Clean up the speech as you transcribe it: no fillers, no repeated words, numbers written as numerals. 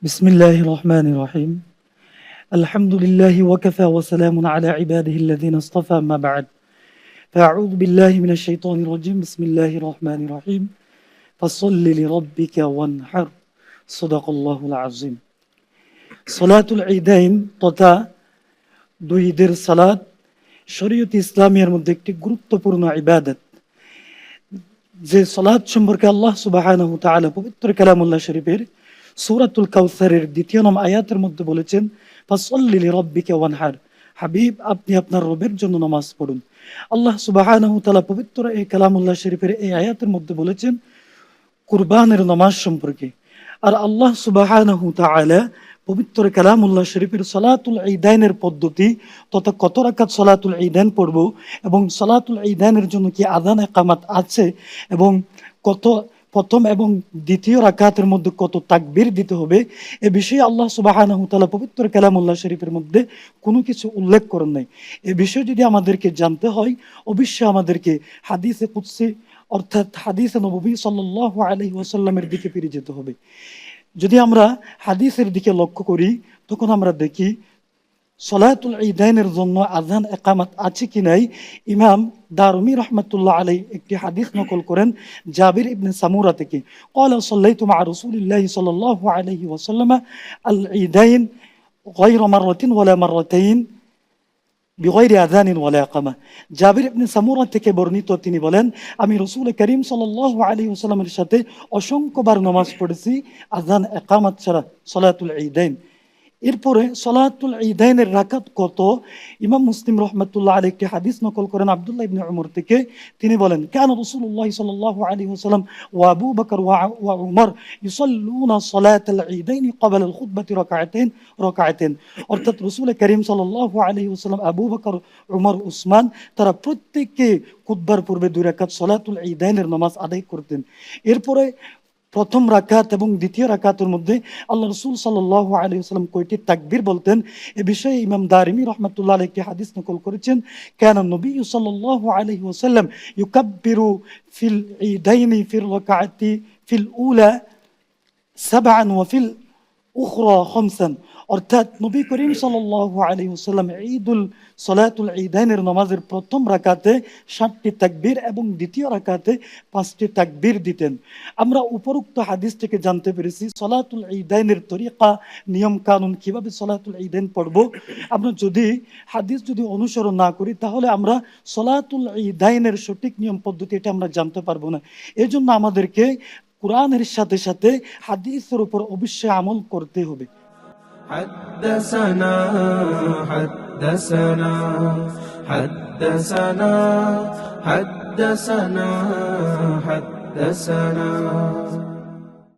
بسم الله الرحمن الرحيم الحمد لله وكفى وسلام على عباده الذين اصطفى ما بعد فأعوذ بالله من الشيطان الرجيم بسم الله الرحمن الرحيم فصل لربك وانحر صدق الله العظيم সলাতুল ঈদাইন তথা দুই ঈদের সালাত শরীয়ত ইসলামের মধ্যে একটি গুরুত্বপূর্ণ ইবাদত। যে সালাত সম্পর্কে আল্লাহ সুবহানাহু ওয়া তাআলা পবিত্র কালামুল্লাহ শরীফের সূরাতুল কাউসারের ২য় নং আয়াতের মধ্যে বলেছেন, ফাসল্লি লিরাব্বিকা ওয়ানহার, হাবিব আপনি আপনার রবের জন্য নামাজ পড়ুন। আল্লাহ সুবহানাহু ওয়া তাআলা পবিত্র এই কালামুল্লাহ শরীফের এই আয়াতের মধ্যে বলেছেন কুরবানের নামাজ সম্পর্কে। আর আল্লাহ সুবহানাহু ওয়া তাআলা পবিত্র কালামুল্লাহ শরীফের সালাতুল ঈদাইনের পদ্ধতি তথা কত রাকাত সালাতুল ঈদাইন পড়ব এবং সালাতুল ঈদাইনের জন্য কি আযান ইকামাত আছে এবং কত প্রথম এবং দ্বিতীয় রাকাতের মধ্যে কত তাকবীর দিতে হবে, এ বিষয়ে আল্লাহ সুবহানাহু ওয়া তাআলা পবিত্র কালামুল্লাহ শরীফের মধ্যে কোনো কিছু উল্লেখ করেন নাই। এ বিষয়ে যদি আমাদেরকে জানতে হয় অবশ্যই আমাদেরকে হাদিসে কুদসি অর্থাৎ হাদিসে নববী সাল্লাল্লাহু আলাইহি ওয়াসাল্লামের দিকে ফিরে যেতে হবে। যদি আমরা হাদিসের দিকে লক্ষ্য করি তখন আমরা দেখি সলাতুল ঈদাইনের জন্য আযান ইকামাত আছে কি নাই। ইমাম দারমি রাহমাতুল্লাহ আলাইহি একটি হাদিস নকল করেন জাবির ইবনে সামুরা থেকে, ক্বালা সাল্লাইতু মা রাসূলিল্লাহি সাল্লাল্লাহু আলাইহি ওয়াসাল্লাম আল ঈদাইন গায়রা মাররাতিন ওয়ালা মাররাতাইন বিগয়রি আযানিন ওয়ালা ইকামা। জাবির ইবনে সামুরা থেকে বর্ণিত, তিনি বলেন আমি রাসূল করিম সাল্লাল্লাহু আলাইহি ওয়াসাল্লামের সাথে অসংখ্যবার নামাজ পড়েছি আযান ইকামাত ছাড়া সলাতুল ঈদাইন। এরপরে সলাতুল ঈদাইনের রাকাত কত, ইমাম মুসলিম রাহমাতুল্লাহ আলাইহি একটি হাদিস নকল করেন আব্দুল্লাহ ইবনে উমর থেকে, তিনি বলেন কানা রাসূলুল্লাহ সাল্লাল্লাহু আলাইহি ওয়াসাল্লাম ওয়া আবু বকর ওয়া উমর ইউসাল্লুনা সালাতাল ঈদাইন ক্বাবলা আল খুতবাতি রাকাতাইন। অর্থাৎ রাসূল করিম সাল্লাল্লাহু আলাইহি ওয়াসাল্লাম, আবু বকর, উমর, উসমান তারা প্রত্যেককে খুতবার পূর্বে দুই রাকাত সলাতুল ঈদাইনের নামাজ আদায় করতেন। এরপরে প্রথম রাকাত এবং দ্বিতীয় রাকাতের মধ্যে আল্লাহ রাসূল সাল্লাল্লাহু আলাইহি ওয়াসাল্লাম কয়টি তাকবীর বলতেন, এ বিষয়ে ইমাম দারিমি রাহমাতুল্লাহ আলাইহি একটি হাদিস নকল করেছেন, কানা নবী সাল্লাল্লাহু আলাইহি ওয়াসাল্লাম ইউকাব্বিরু ফিল ঈদাইনি ফিল উলা সাবআন ওয়া ফিল উখরা খামসান। অর্থাৎ নবী করিম সাল্লাল্লাহু আলাইহি ওয়াসাল্লাম ঈদুল সলাতুল ঈদাইনের নামাজের প্রথম রাকাতে 7টি তাকবীর এবং দ্বিতীয় রাকাতে 5টি তাকবীর দিতেন। আমরা উপরোক্ত হাদিস থেকে জানতে পেরেছি সলাতুল ঈদাইনের তরিকা, নিয়ম কানুন, কিভাবে সলাতুল ঈদাইন পড়ব। আমরা যদি হাদিস অনুসরণ না করি তাহলে আমরা সলাতুল ঈদাইনের সঠিক নিয়ম পদ্ধতি এটা আমরা জানতে পারবো না। এজন্য আমাদেরকে কোরআনের সাথে সাথে হাদিসের উপর অবশ্যই আমল করতে হবে। حدثنا حدثنا حدثنا حدثنا حدثنا